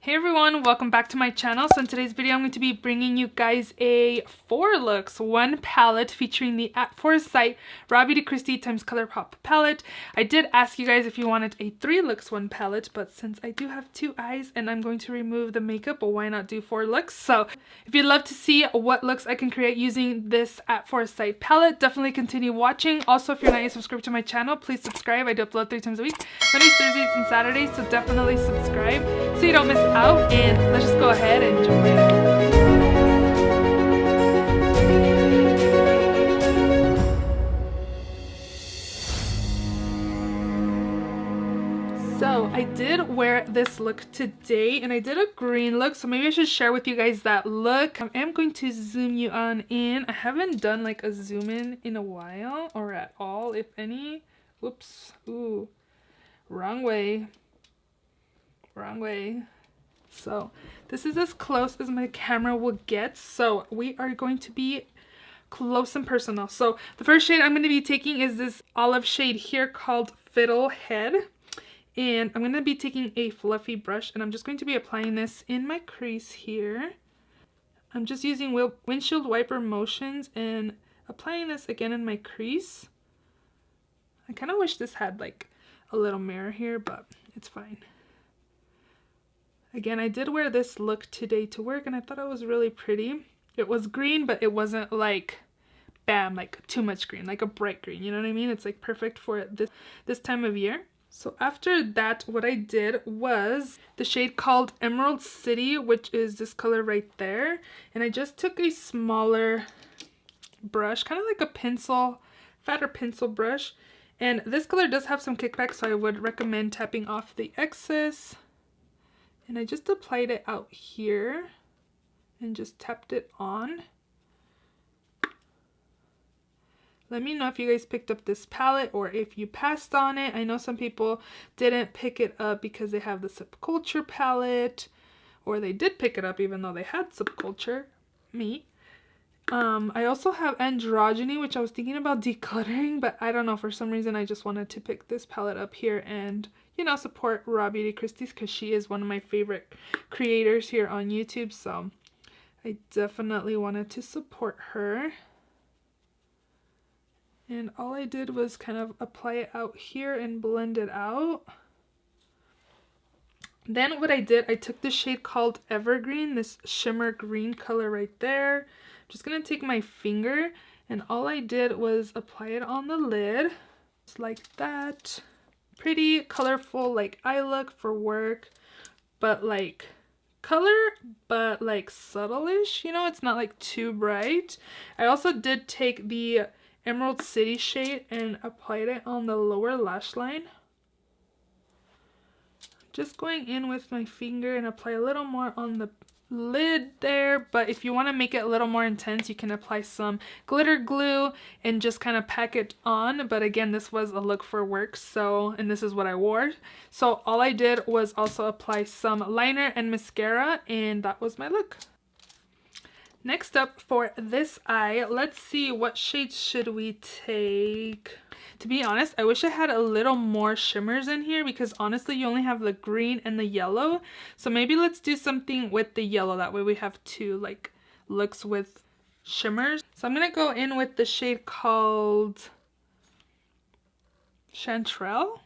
Hey everyone, welcome back to my channel. So in today's video I'm going to be bringing you guys a 4 looks 1 palette featuring the At Foresight RawBeautyKristi times Colourpop palette. I did ask you guys if you wanted a 3 looks 1 palette, but since I do have 2 eyes and I'm going to remove the makeup, well, why not do 4 looks? So if you'd love to see what looks I can create using this At Foresight palette, definitely continue watching. Also, if you're not yet subscribed to my channel, please subscribe. I do upload 3 times a week, Mondays, Thursdays, and Saturdays, so definitely subscribe so you don't miss out. And let's just go ahead and jump right in. So I did wear this look today and I did a green look, so maybe I should share with you guys that look. I am going to zoom you on in. I haven't done like a zoom in a while, or at all, if any. Whoops. Ooh, wrong way. So this is as close as my camera will get, so we are going to be close and personal. So the first shade I'm going to be taking is this olive shade here called Fiddlehead, and I'm going to be taking a fluffy brush and I'm just going to be applying this in my crease here. I'm just using windshield wiper motions and applying this again in my crease. I kind of wish this had like a little mirror here, but it's fine. Again, I did wear this look today to work and I thought it was really pretty. It was green, but it wasn't like, bam, like too much green, like a bright green, you know what I mean? It's like perfect for this time of year. So after that, what I did was the shade called Emerald City, which is this color right there. And I just took a smaller brush, kind of like a pencil, fatter pencil brush. And this color does have some kickback, so I would recommend tapping off the excess. And I just applied it out here and just tapped it on. Let me know if you guys picked up this palette or if you passed on it. I know some people didn't pick it up because they have the Subculture palette, or they did pick it up even though they had Subculture. Me. I also have Androgyny, which I was thinking about decluttering, but I don't know, for some reason I just wanted to pick this palette up here and, you know, support RawBeautyKristi because she is one of my favorite creators here on YouTube, so I definitely wanted to support her. And all I did was kind of apply it out here and blend it out. Then what I did, I took this shade called Evergreen, this shimmer green color right there. I'm just going to take my finger and all I did was apply it on the lid. Just like that. Pretty colorful like eye look for work, but like color, but like subtle-ish, you know, it's not like too bright. I also did take the Emerald City shade and applied it on the lower lash line. Just going in with my finger and apply a little more on the lid there, but if you want to make it a little more intense, you can apply some glitter glue and just kind of pack it on. But again, this was a look for work, so, and this is what I wore, so all I did was also apply some liner and mascara, and that was my look. Next up for this eye, let's see, what shades should we take? To be honest, I wish I had a little more shimmers in here because honestly you only have the green and the yellow. So maybe let's do something with the yellow. That way we have 2 like looks with shimmers. So I'm going to go in with the shade called Chanterelle.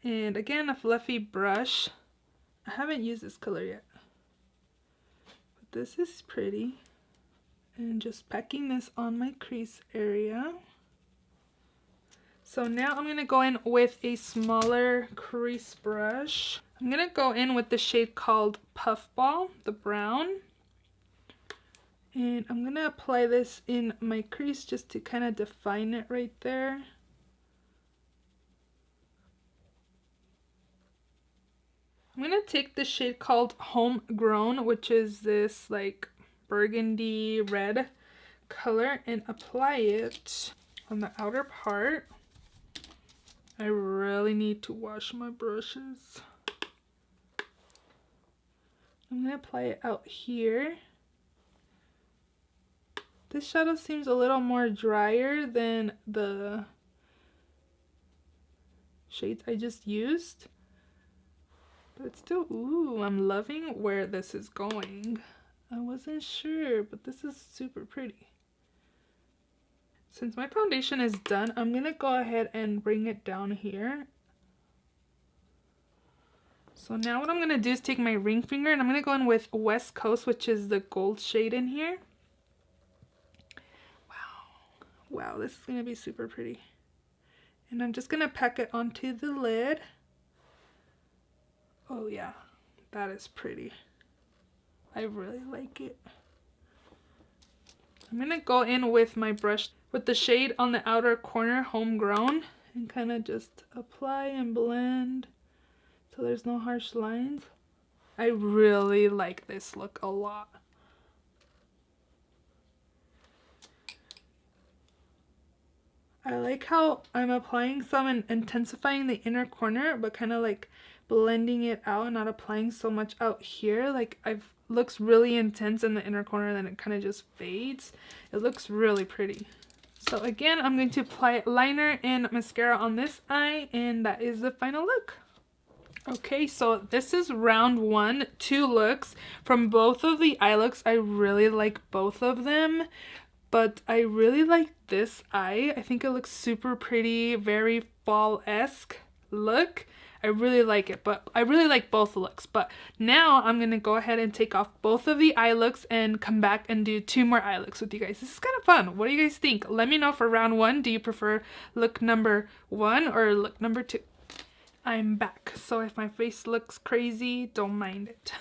And again, a fluffy brush. I haven't used this color yet. But this is pretty. And just packing this on my crease area. So now I'm going to go in with a smaller crease brush. I'm going to go in with the shade called Puffball, the brown. And I'm going to apply this in my crease just to kind of define it right there. I'm going to take the shade called Homegrown, which is this like burgundy red color, and apply it on the outer part. I really need to wash my brushes. I'm going to apply it out here. This shadow seems a little more drier than the shades I just used. But it's still, ooh, I'm loving where this is going. I wasn't sure, but this is super pretty. Since my foundation is done, I'm gonna go ahead and bring it down here. So now what I'm gonna do is take my ring finger and I'm gonna go in with West Coast, which is the gold shade in here. Wow. Wow, this is gonna be super pretty. And I'm just gonna pack it onto the lid. Oh yeah, that is pretty. I really like it. I'm gonna go in with my brush with the shade on the outer corner, Homegrown, and kind of just apply and blend so there's no harsh lines. I really like this look a lot. I like how I'm applying some and intensifying the inner corner, but kind of like blending it out and not applying so much out here. Like looks really intense in the inner corner, then it kind of just fades. It looks really pretty. So again, I'm going to apply liner and mascara on this eye, and that is the final look. Okay, so this is round one, 2 looks. From both of the eye looks, I really like both of them. But I really like this eye. I think it looks super pretty, very fall-esque look. I really like it, but I really like both looks. But now I'm going to go ahead and take off both of the eye looks and come back and do 2 more eye looks with you guys. This is kind of fun. What do you guys think? Let me know for round 1. Do you prefer look number 1 or look number 2? I'm back, so if my face looks crazy, don't mind it.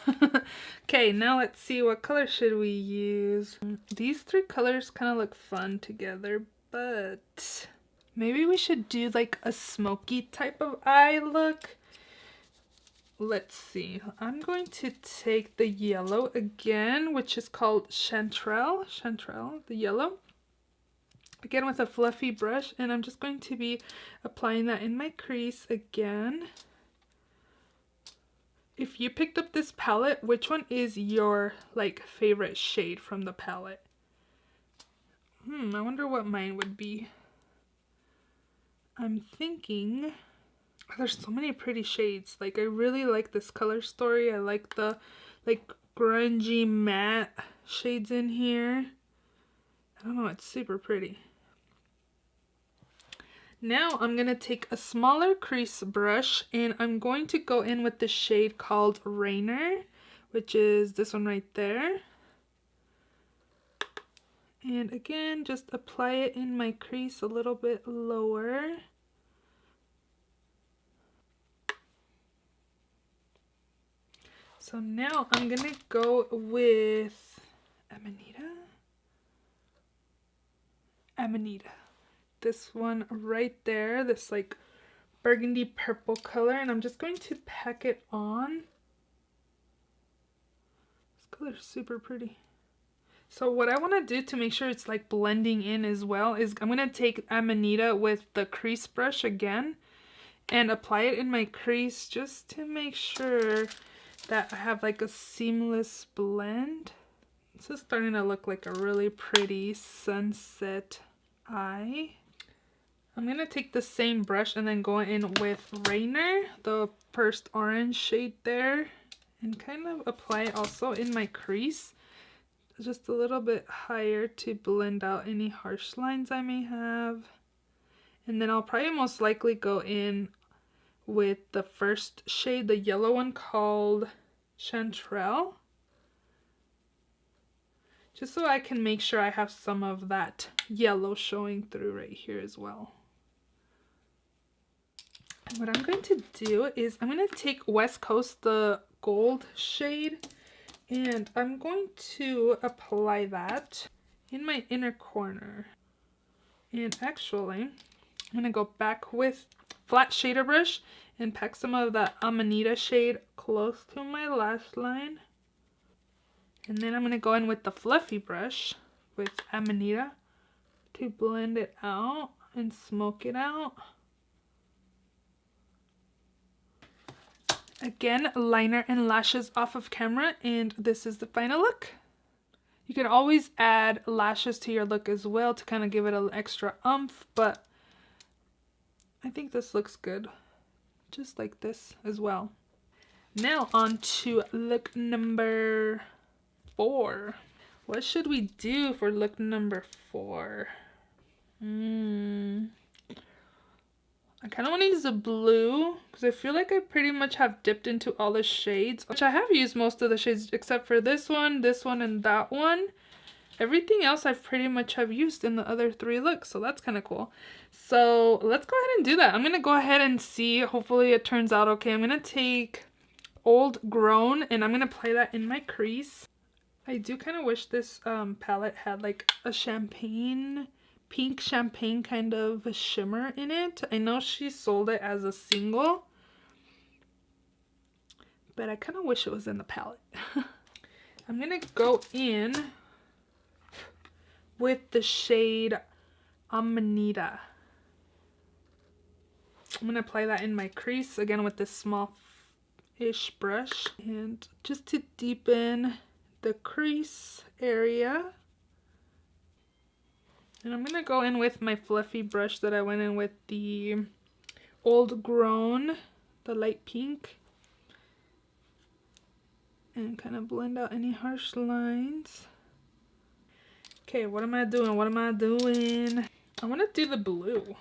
Okay, now let's see, what color should we use? These 3 colors kind of look fun together, but maybe we should do like a smoky type of eye look. Let's see, I'm going to take the yellow again, which is called Chanterelle, the yellow. Again with a fluffy brush, and I'm just going to be applying that in my crease again. If you picked up this palette, which one is your like favorite shade from the palette? I wonder what mine would be. I'm thinking, there's so many pretty shades. Like I really like this color story. I like the like grungy matte shades in here. I don't know, it's super pretty. Now I'm going to take a smaller crease brush and I'm going to go in with the shade called Rainer, which is this one right there. And again, just apply it in my crease a little bit lower. So now I'm going to go with Amanita. This one right there, this like burgundy purple color, and I'm just going to pack it on. This color is super pretty. So what I want to do to make sure it's like blending in as well is I'm going to take Amanita with the crease brush again and apply it in my crease just to make sure that I have like a seamless blend. This is starting to look like a really pretty sunset eye. I'm going to take the same brush and then go in with Rainer, the first orange shade there, and kind of apply it also in my crease, just a little bit higher to blend out any harsh lines I may have. And then I'll probably most likely go in with the first shade, the yellow one called Chanterelle, just so I can make sure I have some of that yellow showing through right here as well. And what I'm going to do is I'm going to take West Coast, the gold shade, and I'm going to apply that in my inner corner. And actually, I'm going to go back with flat shader brush and pack some of that Amanita shade close to my lash line. And then I'm going to go in with the fluffy brush with Amanita to blend it out and smoke it out. Again, liner and lashes off of camera, and this is the final look. You can always add lashes to your look as well to kind of give it an extra oomph, but I think this looks good, just like this as well. Now on to look number 4. What should we do for look number 4? I kind of want to use a blue because I feel like I pretty much have dipped into all the shades, which I have used most of the shades except for this one, and that one. Everything else I've pretty much have used in the other 3 looks, so that's kind of cool. So let's go ahead and do that. I'm going to go ahead and see. Hopefully it turns out okay. I'm going to take Old Grown and I'm going to apply that in my crease. I do kind of wish this palette had like a pink champagne kind of a shimmer in it. I know she sold it as a single, but I kind of wish it was in the palette. I'm going to go in with the shade Amanita. I'm going to apply that in my crease again with this small-ish brush, and just to deepen the crease area. And I'm going to go in with my fluffy brush that I went in with the Old Grown, the light pink, and kind of blend out any harsh lines. Okay, what am I doing? I want to do the blue.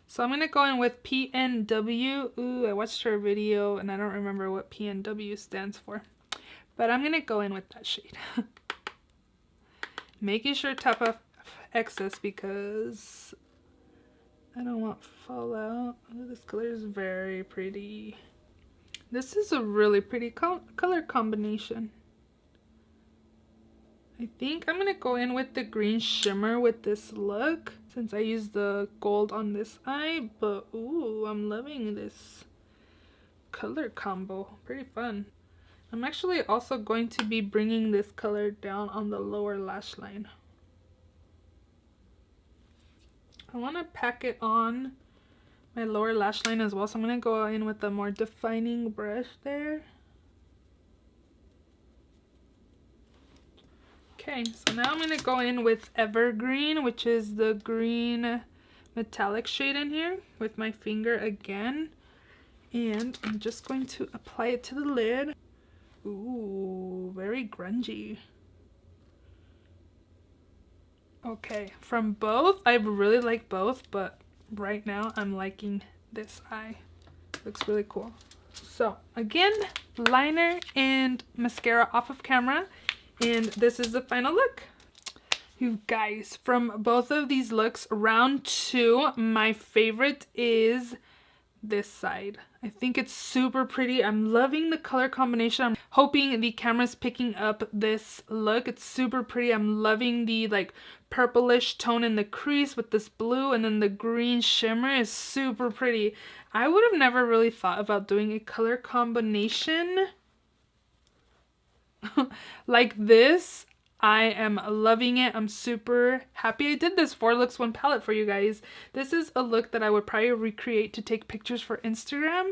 So I'm going to go in with PNW. Ooh, I watched her video and I don't remember what PNW stands for. But I'm going to go in with that shade. Making sure to tap off excess because I don't want fallout. Ooh, this color is very pretty. This is a really pretty color combination. I think I'm going to go in with the green shimmer with this look since I used the gold on this eye. But ooh, I'm loving this color combo. Pretty fun. I'm actually also going to be bringing this color down on the lower lash line. I want to pack it on my lower lash line as well. So I'm going to go in with a more defining brush there. Okay, so now I'm going to go in with Evergreen, which is the green metallic shade in here, with my finger again. And I'm just going to apply it to the lid. Ooh, very grungy. Okay, from both, I really like both, but right now I'm liking this eye. Looks really cool. So again, liner and mascara off of camera. And this is the final look. You guys, from both of these looks, round 2, my favorite is this side. I think it's super pretty. I'm loving the color combination. I'm hoping the camera's picking up this look. It's super pretty. I'm loving the like purplish tone in the crease with this blue, and then the green shimmer is super pretty. I would have never really thought about doing a color combination like this. I am loving it. I'm super happy I did this 4 looks 1 palette for you guys. This is a look that I would probably recreate to take pictures for Instagram.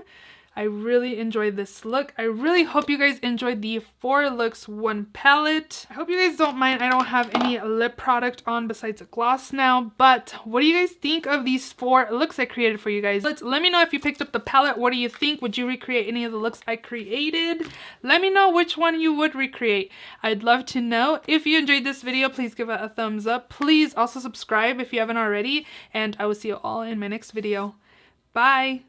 I really enjoyed this look. I really hope you guys enjoyed the 4 looks 1 palette. I hope you guys don't mind I don't have any lip product on besides a gloss now, but what do you guys think of these 4 looks I created for you guys? Let me know if you picked up the palette. What do you think? Would you recreate any of the looks I created? Let me know which one you would recreate. I'd love to know. If you enjoyed this video, please give it a thumbs up. Please also subscribe if you haven't already, and I will see you all in my next video. Bye!